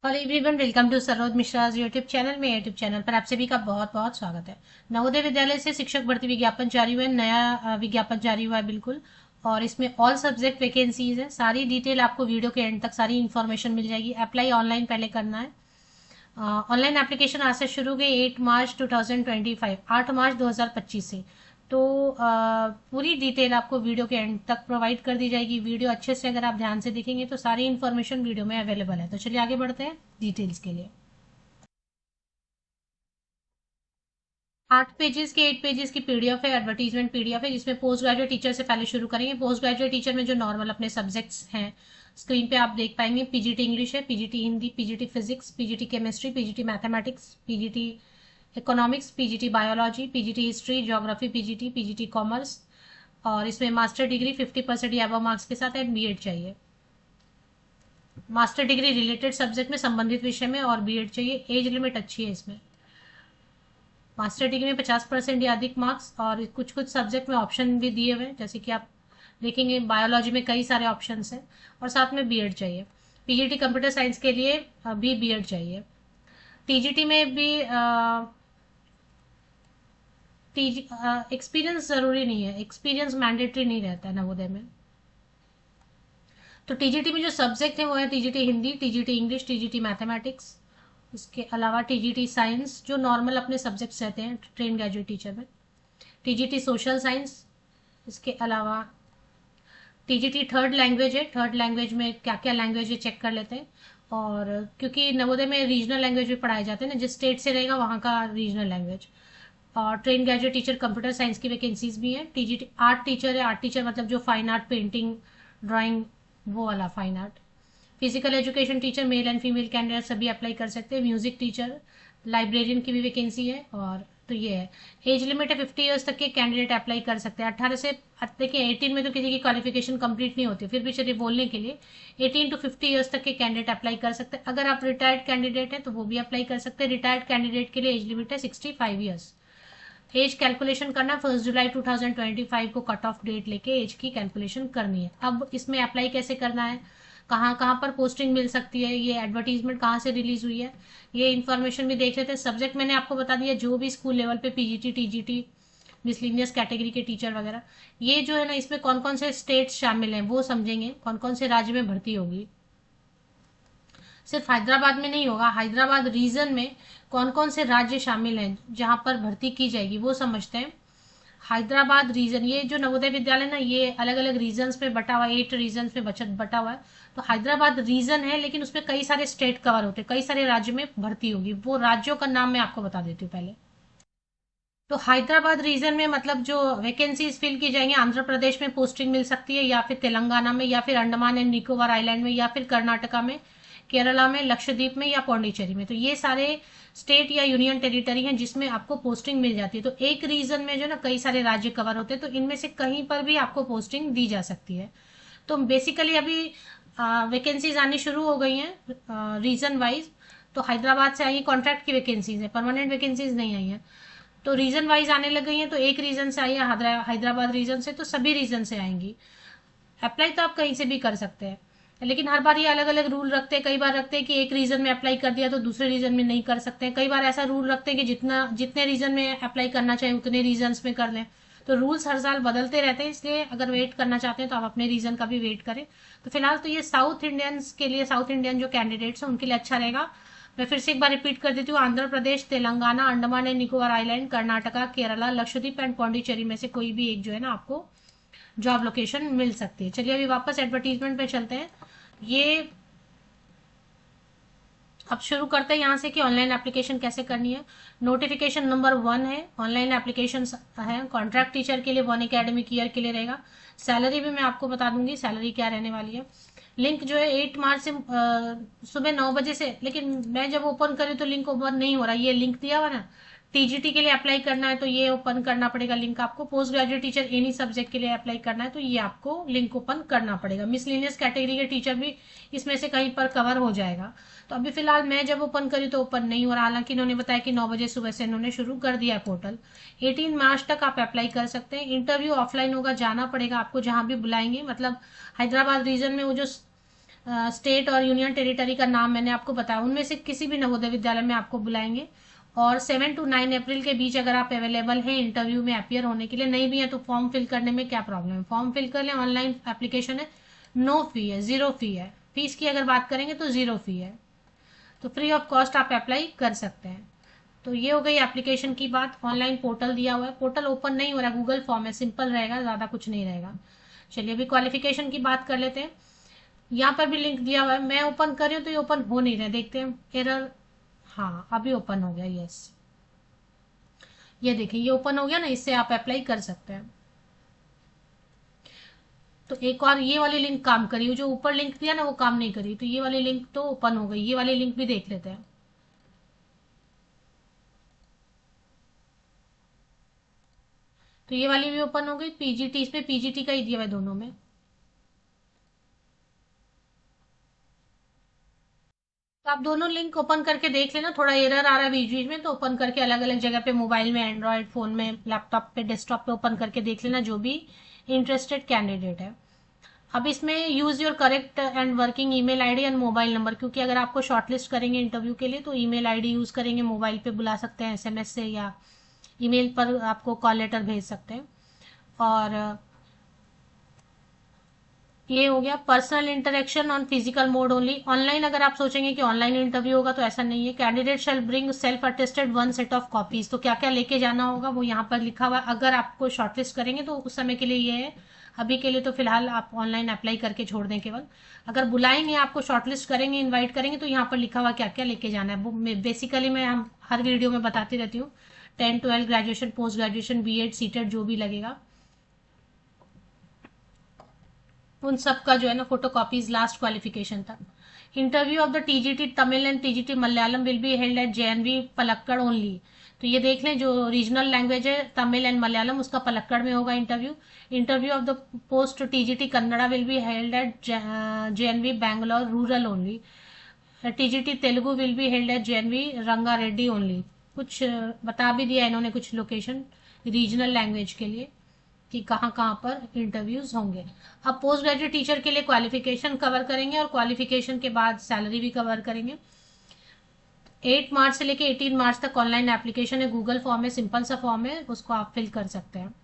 और everyone welcome to Saroj Mishra YouTube channel में YouTube channel पर आप सभी का बहुत बहुत स्वागत है। नवोदय विद्यालय से शिक्षक भर्ती विज्ञापन जारी हुआ है, नया विज्ञापन जारी हुआ है बिल्कुल। और इसमें ऑल सब्जेक्ट वैकेंसीज है। सारी डिटेल आपको वीडियो के एंड तक सारी इन्फॉर्मेशन मिल जाएगी। अप्लाई ऑनलाइन पहले करना है। ऑनलाइन एप्लीकेशन आज से शुरू हुई 8 मार्च 2025, 8 मार्च 2025 से। तो पूरी डिटेल आपको वीडियो के एंड तक प्रोवाइड कर दी जाएगी। वीडियो अच्छे से अगर आप ध्यान से देखेंगे तो सारी इन्फॉर्मेशन वीडियो में अवेलेबल है। तो चलिए आगे बढ़ते हैं डिटेल्स के लिए। 8 पेजेस की पीडीएफ है, एडवर्टीजमेंट पीडीएफ है, जिसमें पोस्ट ग्रेजुएट टीचर से पहले शुरू करेंगे। पोस्ट ग्रेजुएट टीचर में जो नॉर्मल अपने सब्जेक्ट्स हैं स्क्रीन पे आप देख पाएंगे। पीजीटी इंग्लिश है, PGT Hindi, PGT physics, PGT chemistry, PGT mathematics, PGT economics, PGT biology, PGT history, geography, PGT, PGT commerce. और इसमें मास्टर डिग्री 50% या अबव मार्क्स के साथ एंड बीएड चाहिए। मास्टर डिग्री रिलेटेड सब्जेक्ट में संबंधित विषय में और बीएड चाहिए। एज लिमिट अच्छी है इसमें। मास्टर डिग्री में 50% या अधिक मार्क्स, और कुछ कुछ सब्जेक्ट में ऑप्शन भी दिए हुए हैं, जैसे कि आप देखेंगे बायोलॉजी में कई सारे ऑप्शंस हैं। और साथ में बीएड चाहिए। पीजीटी कंप्यूटर साइंस के लिए भी बीएड चाहिए। टीजीटी में भी एक्सपीरियंस जरूरी नहीं है, एक्सपीरियंस मैंडेटरी नहीं रहता है नवोदय में। तो टीजीटी में जो सब्जेक्ट है वो है TGT Hindi, TGT English, TGT mathematics. इसके अलावा टीजीटी साइंस जो नॉर्मल अपने सब्जेक्ट्स रहते हैं ट्रेन ग्रेजुएट टीचर में। TGT social science. इसके अलावा टीजीटी थर्ड लैंग्वेज है। थर्ड लैंग्वेज में क्या क्या लैंग्वेज है चेक कर लेते हैं। और क्योंकि नवोदय में रीजनल लैंग्वेज भी पढ़ाए जाते हैं ना, जिस स्टेट से रहेगा वहाँ का रीजनल लैंग्वेज। और train graduate teacher computer science की वैकेंसीज भी है। टीजीटी आर्ट टीचर है। आर्ट टीचर मतलब जो फाइन आर्ट, पेंटिंग, ड्राइंग, वो वाला fine art. Physical education teacher male and female candidate सभी अप्लाई कर सकते हैं। म्यूजिक टीचर, लाइब्रेरियन की भी वैकेंसी है। और तो ये है। एज लिमिट है 50 ईयर्स तक के कैंडिडेट अप्लाई कर सकते हैं। 18 से देखिए 18 में तो किसी की क्वालिफिकेशन कंप्लीट नहीं होती, फिर भी चलिए बोलने के लिए 18 टू 50 ईयर्स तक के कैंडिडेट अप्लाई कर सकते हैं। अगर आप रिटायर्ड कैंडिडेट हैं तो वो भी अप्लाई कर सकते हैं। रिटायर्ड कैंडिडेट के लिए एज लिमिट है 65 ईयर्स। एज कैलकुलेशन करना 1 जुलाई 2025 को कट ऑफ डेट लेके एज की कैलकुलेशन करनी है। अब इसमें अप्लाई कैसे करना है, कहाँ कहाँ पर पोस्टिंग मिल सकती है, ये एडवर्टीजमेंट कहाँ से रिलीज हुई है, ये इन्फॉर्मेशन भी देख लेते हैं। सब्जेक्ट मैंने आपको बता दिया, जो भी स्कूल लेवल पे पीजीटी, टीजीटी, मिसलिनियस कैटेगरी के टीचर वगैरह, ये जो है ना इसमें कौन कौन से स्टेट शामिल हैं वो समझेंगे, कौन कौन से राज्य में भर्ती होगी। सिर्फ हैदराबाद में नहीं होगा, हैदराबाद रीजन में कौन कौन से राज्य शामिल हैं जहां पर भर्ती की जाएगी वो समझते हैं। हैदराबाद रीजन, ये जो नवोदय विद्यालय ना ये अलग अलग रीजन्स में बटा हुआ है, 8 रीजन्स में बटा हुआ है। तो हैदराबाद रीजन है, लेकिन उसमें कई सारे स्टेट कवर होते हैं, कई सारे राज्य में भर्ती होगी। वो राज्यों का नाम मैं आपको बता देती हूँ पहले। तो हैदराबाद रीजन में मतलब जो वैकेंसीज फिल की जाएंगी, आंध्र प्रदेश में पोस्टिंग मिल सकती है, या फिर तेलंगाना में, या फिर अंडमान एंड निकोबार आइलैंड में, या फिर कर्नाटका में, केरला में, लक्षद्वीप में, या पौंडीचेरी में। तो ये सारे स्टेट या यूनियन टेरिटरी हैं जिसमें आपको पोस्टिंग मिल जाती है। तो एक रीजन में जो ना कई सारे राज्य कवर होते हैं, तो इनमें से कहीं पर भी आपको पोस्टिंग दी जा सकती है। तो बेसिकली अभी वैकेंसीज आनी शुरू हो गई हैं रीजन वाइज। तो हैदराबाद से आई कॉन्ट्रैक्ट की वैकेंसीज है, परमानेंट वैकेंसीज नहीं आई हैं। तो रीजन वाइज आने लग गई हैं, तो एक रीजन से आई है हैदराबाद रीजन से, तो सभी रीजन से आएंगी। अप्लाई तो आप कहीं से भी कर सकते हैं, लेकिन हर बार ये अलग अलग रूल रखते हैं। कई बार रखते हैं कि एक रीजन में अप्लाई कर दिया तो दूसरे रीजन में नहीं कर सकते हैं। कई बार ऐसा रूल रखते हैं कि जितने रीजन में अप्लाई करना चाहिए उतने रीजन में कर लें। तो रूल्स हर साल बदलते रहते हैं, इसलिए अगर वेट करना चाहते हैं तो आप अपने रीजन का भी वेट करें। तो फिलहाल तो ये साउथ इंडियंस के लिए, साउथ इंडियन जो कैंडिडेट्स हैं उनके लिए अच्छा रहेगा। मैं फिर से एक बार रिपीट कर देती हूँ, Andhra Pradesh, Telangana, Andaman and Nicobar island, Karnataka, Kerala, Lakshadweep and Pondicherry में से कोई भी एक जो है ना आपको जॉब लोकेशन मिल सकती है। चलिए अभी वापस एडवर्टीजमेंट पे चलते हैं। ये अब शुरू करते हैं यहाँ से कि ऑनलाइन एप्लीकेशन कैसे करनी है। नोटिफिकेशन नंबर 1 है, ऑनलाइन एप्लीकेशन है। कॉन्ट्रैक्ट टीचर के लिए 1 एकेडमिक ईयर के लिए रहेगा। सैलरी भी मैं आपको बता दूंगी सैलरी क्या रहने वाली है। लिंक जो है 8 मार्च से सुबह 9 बजे से, लेकिन मैं जब ओपन करी तो लिंक ओपन नहीं हो रहा। ये लिंक दिया हुआ ना, टीजीटी के लिए अप्लाई करना है तो ये ओपन करना पड़ेगा लिंक आपको। Post graduate teacher any subject के लिए अप्लाई करना है तो ये आपको लिंक ओपन करना पड़ेगा। मिसलिनियस कैटेगरी के टीचर भी इसमें से कहीं पर कवर हो जाएगा। तो अभी फिलहाल मैं जब ओपन करी तो ओपन नहीं हो रहा, हालांकि इन्होंने बताया कि 9 बजे सुबह से इन्होंने शुरू कर दिया है पोर्टल। 18 मार्च तक आप अप्लाई कर सकते हैं। इंटरव्यू ऑफलाइन होगा, जाना पड़ेगा आपको जहां भी बुलाएंगे। मतलब हैदराबाद रीजन में वो जो स्टेट और यूनियन टेरिटरी का नाम मैंने आपको बताया, उनमें से किसी भी नवोदय विद्यालय में आपको बुलाएंगे। और 7 to 9 अप्रैल के बीच अगर आप अवेलेबल हैं इंटरव्यू में अपियर होने के लिए, नहीं भी है तो फॉर्म फिल करने में क्या प्रॉब्लम है, फॉर्म फिल कर लें, ऑनलाइन एप्लीकेशन है, नो फी है, जीरो फी है। फीस की अगर बात करेंगे तो जीरो फी है, तो फ्री ऑफ कॉस्ट आप अप्लाई कर सकते हैं। तो ये हो गई एप्लीकेशन की बात। ऑनलाइन पोर्टल दिया हुआ है, पोर्टल ओपन नहीं हो रहा, गूगल फॉर्म है, सिंपल रहेगा, ज़्यादा कुछ नहीं रहेगा। चलिए अभी क्वालिफिकेशन की बात कर लेते हैं। यहाँ पर भी लिंक दिया हुआ है, मैं ओपन कर रही हूँ तो ये ओपन हो नहीं रहा, देखते हैं एरर। हाँ अभी ओपन हो गया, यस, ये देखिए ये ओपन हो गया ना, इससे आप अप्लाई कर सकते हैं। तो एक और ये वाली लिंक काम करी, जो ऊपर लिंक दिया ना वो काम नहीं करी, तो ये वाली लिंक तो ओपन हो गई, ये वाली लिंक भी देख लेते हैं। तो ये वाली भी ओपन हो गई, पीजीटी, इसमें पीजीटी का ही दिया हुआ है दोनों में। तो आप दोनों लिंक ओपन करके देख लेना, थोड़ा एरर आ रहा है बीच बीच में, तो ओपन करके अलग अलग जगह पे, मोबाइल में, एंड्रॉयड फोन में, लैपटॉप पे, डेस्कटॉप पे ओपन करके देख लेना, जो भी इंटरेस्टेड कैंडिडेट है। अब इसमें use your correct and working email ID and mobile number, क्योंकि अगर आपको शॉर्टलिस्ट करेंगे इंटरव्यू के लिए तो ईमेल आईडी यूज करेंगे, मोबाइल पे बुला सकते हैं एसएमएस से, या ईमेल पर आपको कॉल लेटर भेज सकते हैं। और ये हो गया personal interaction on physical mode only. Online अगर आप सोचेंगे कि ऑनलाइन इंटरव्यू होगा तो ऐसा नहीं है। Candidate shell bring self attested 1 set of copies, तो क्या क्या लेके जाना होगा वो यहाँ पर लिखा हुआ है। अगर आपको शॉर्टलिस्ट करेंगे तो उस समय के लिए ये है, अभी के लिए तो फिलहाल आप ऑनलाइन अप्लाई करके छोड़ दें केवल। अगर बुलाएंगे, आपको शॉर्टलिस्ट करेंगे, इन्वाइट करेंगे, तो यहाँ पर लिखा हुआ क्या क्या लेके जाना है। बेसिकली मैं हम हर वीडियो में बताती रहती हूँ, 10, 12 graduation, post graduation, BEd, CTET जो भी लगेगा उन सब का जो है ना फोटो कॉपीज लास्ट क्वालिफिकेशन तक। Interview of the TGT Tamil and TGT Malayalam will be held at JNV Palakkad only. तो ये देख लें, जो रीजनल लैंग्वेज है तमिल एंड मलयालम, उसका पलक्कड़ में होगा interview. Interview of the post TGT Kannada will be held at JNV Bangalore rural only. TGT Telugu will be held at JNV Rangareddy only. कुछ बता भी दिया इन्होंने, कुछ लोकेशन रीजनल लैंग्वेज के लिए कि कहाँ कहाँ पर इंटरव्यूज होंगे। अब पोस्ट ग्रेजुएट टीचर के लिए क्वालिफिकेशन कवर करेंगे, और क्वालिफिकेशन के बाद सैलरी भी कवर करेंगे। 8 मार्च से लेके 18 मार्च तक ऑनलाइन एप्लीकेशन है, गूगल फॉर्म है, सिंपल सा फॉर्म है, उसको आप फिल कर सकते हैं,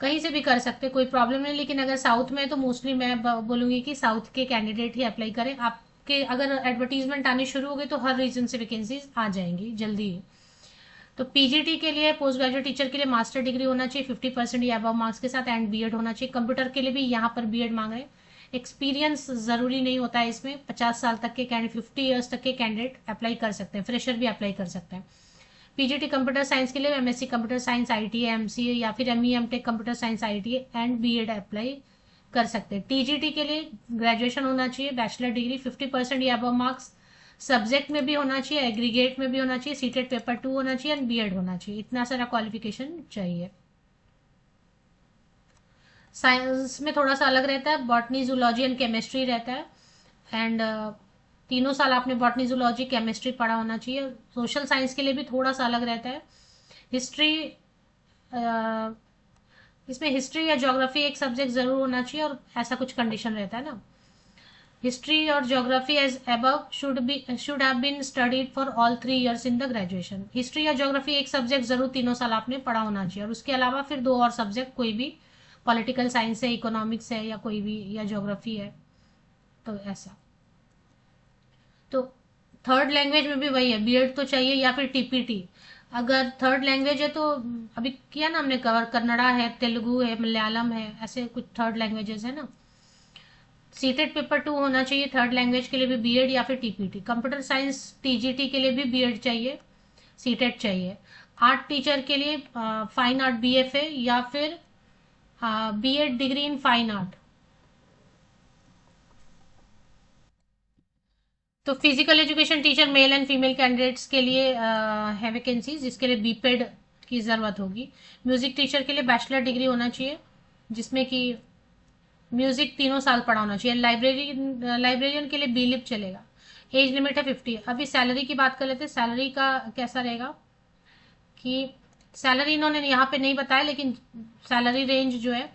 कहीं से भी कर सकते हैं, कोई प्रॉब्लम नहीं। लेकिन अगर साउथ में है तो मोस्टली मैं बोलूंगी कि साउथ के कैंडिडेट ही अप्लाई करें। आपके अगर एडवर्टीजमेंट आनी शुरू हो गई तो हर रीजन से वैकेंसीज आ जाएंगी जल्दी ही। तो पीजीटी के लिए, पोस्ट ग्रेजुएट टीचर के लिए मास्टर डिग्री होना चाहिए 50% या अबव मार्क्स के साथ, एंड बीएड होना चाहिए। कंप्यूटर के लिए भी यहाँ पर बीएड मांग रहे हैं। एक्सपीरियंस जरूरी नहीं होता है इसमें, 50 साल तक के कैंडिडेट, 50 ईयर्स तक के कैंडिडेट अप्लाई कर सकते हैं, फ्रेशर भी अप्लाई कर सकते हैं। पीजीटी कंप्यूटर साइंस के लिए एमएससी कंप्यूटर साइंस आईटीए एमसीए या फिर एमई एमटेक कंप्यूटर साइंस आईटीए एंड बीएड अप्लाई कर सकते हैं। टीजीटी के लिए ग्रेजुएशन होना चाहिए, बैचलर डिग्री 50% या अबव मार्क्स, सब्जेक्ट में भी होना चाहिए, एग्रीगेट में भी होना चाहिए, सीटेड पेपर 2 होना चाहिए एंड बीएड होना चाहिए। इतना सारा क्वालिफिकेशन चाहिए। साइंस में थोड़ा सा अलग रहता है, बॉटनी, जूलॉजी एंड केमिस्ट्री रहता है, एंड तीनों साल आपने बॉटनी, जूलॉजी, केमिस्ट्री पढ़ा होना चाहिए। सोशल साइंस के लिए भी थोड़ा सा अलग रहता है। हिस्ट्री, इसमें हिस्ट्री या ज्योग्राफी एक सब्जेक्ट जरूर होना चाहिए, और ऐसा कुछ कंडीशन रहता है ना। हिस्ट्री और geography as above should have been studied for all 3 years in the graduation. History या ज्योग्राफी एक सब्जेक्ट जरूर 3 साल आपने पढ़ा होना चाहिए, और उसके अलावा फिर 2 और सब्जेक्ट, कोई भी पॉलिटिकल साइंस है, इकोनॉमिक्स है, या कोई भी, या ज्योग्राफी है, तो ऐसा। तो थर्ड लैंग्वेज में भी वही है, बीएड तो चाहिए या फिर टीपीटी। अगर थर्ड लैंग्वेज है तो अभी किया ना हमने कवर, कन्नड़ा है, तेलुगु है, मलयालम है, ऐसे कुछ थर्ड लैंग्वेजेस है ना। सीटेड पेपर 2 होना चाहिए थर्ड लैंग्वेज के लिए भी, बीएड या फिर टीपीटी। कंप्यूटर साइंस टीजीटी के लिए भी बीएड चाहिए, सीटेड चाहिए। आर्ट टीचर के लिए फाइन आर्ट बीएफए या फिर BEd degree in fine art. तो physical education teacher male and female candidates के लिए है वैकेंसी, जिसके लिए बीपेड की जरूरत होगी। म्यूजिक टीचर के लिए बैचलर डिग्री होना चाहिए, जिसमें कि म्यूजिक 3 साल पढ़ा होना चाहिए। लाइब्रेरियन के लिए बीलिप चलेगा। एज लिमिट है 50। अभी सैलरी की बात कर लेते हैं, सैलरी का कैसा रहेगा कि सैलरी इन्होंने यहाँ पे नहीं बताया, लेकिन सैलरी रेंज जो है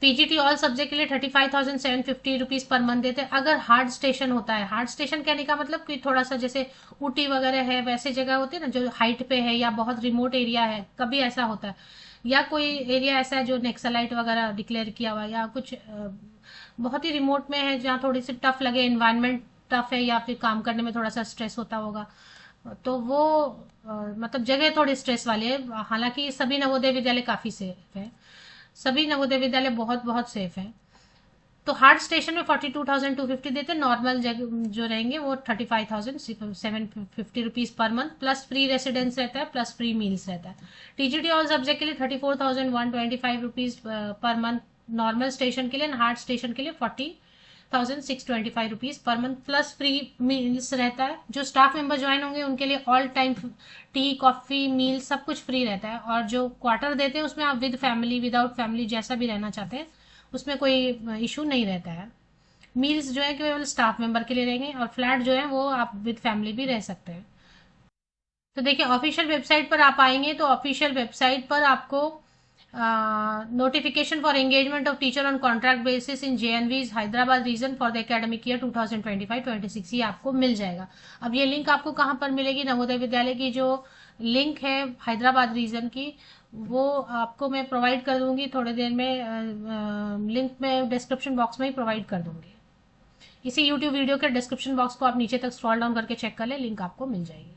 पीजीटी ऑल सब्जेक्ट के लिए 35,750 रुपीज पर मंथ देते हैं। अगर हार्ड स्टेशन होता है, हार्ड स्टेशन कहने का मतलब कि थोड़ा सा जैसे ऊटी वगैरह है, वैसे जगह होती है ना जो हाइट पे है या बहुत रिमोट एरिया है, कभी ऐसा होता है, या कोई एरिया ऐसा है जो नेक्सलाइट वगैरह डिक्लेयर किया हुआ है, या कुछ बहुत ही रिमोट में है जहाँ थोड़ी सी टफ लगे, एनवायरनमेंट टफ है या फिर काम करने में थोड़ा सा स्ट्रेस होता होगा, तो वो मतलब जगह थोड़ी स्ट्रेस वाली है। हालांकि सभी नवोदय विद्यालय काफ़ी सेफ है, सभी नवोदय विद्यालय बहुत बहुत सेफ है। तो हार्ड स्टेशन में 42,250 देते हैं, नॉर्मल जगह जो रहेंगे वो 35,750 rupees per month, plus free residence रहता है, प्लस फ्री मील्स रहता है। टीजीटी ऑल सब्जेक्ट के लिए 34,125 rupees per month normal station के लिए, हार्ड स्टेशन के लिए 40,625 rupees per month, plus free meals रहता है। जो स्टाफ मेंबर ज्वाइन होंगे उनके लिए ऑल टाइम टी कॉफी मील सब कुछ फ्री रहता है। और जो क्वार्टर देते हैं उसमें आप विद फैमिली विदाउट फैमिली जैसा भी रहना चाहते हैं उसमें कोई इशू नहीं रहता है। मील्स जो है केवल स्टाफ मेंबर के लिए रहेंगे, और फ्लैट जो है वो आप विद फैमिली भी रह सकते हैं। तो देखिए ऑफिशियल वेबसाइट पर आप आएंगे तो ऑफिशियल वेबसाइट पर आपको notification for engagement of teacher on contract basis in JNVs Hyderabad region for the academic year 2025-26 ये आपको मिल जाएगा। अब ये लिंक आपको कहाँ पर मिलेगी? नवोदय विद्यालय की जो लिंक है हैदराबाद रीजन की, वो आपको मैं प्रोवाइड कर दूंगी थोड़ी देर में, लिंक में डिस्क्रिप्शन बॉक्स में ही प्रोवाइड कर दूंगी। इसी यूट्यूब वीडियो के डिस्क्रिप्शन बॉक्स को आप नीचे तक स्क्रॉल डाउन करके चेक कर ले, लिंक आपको मिल जाएगी।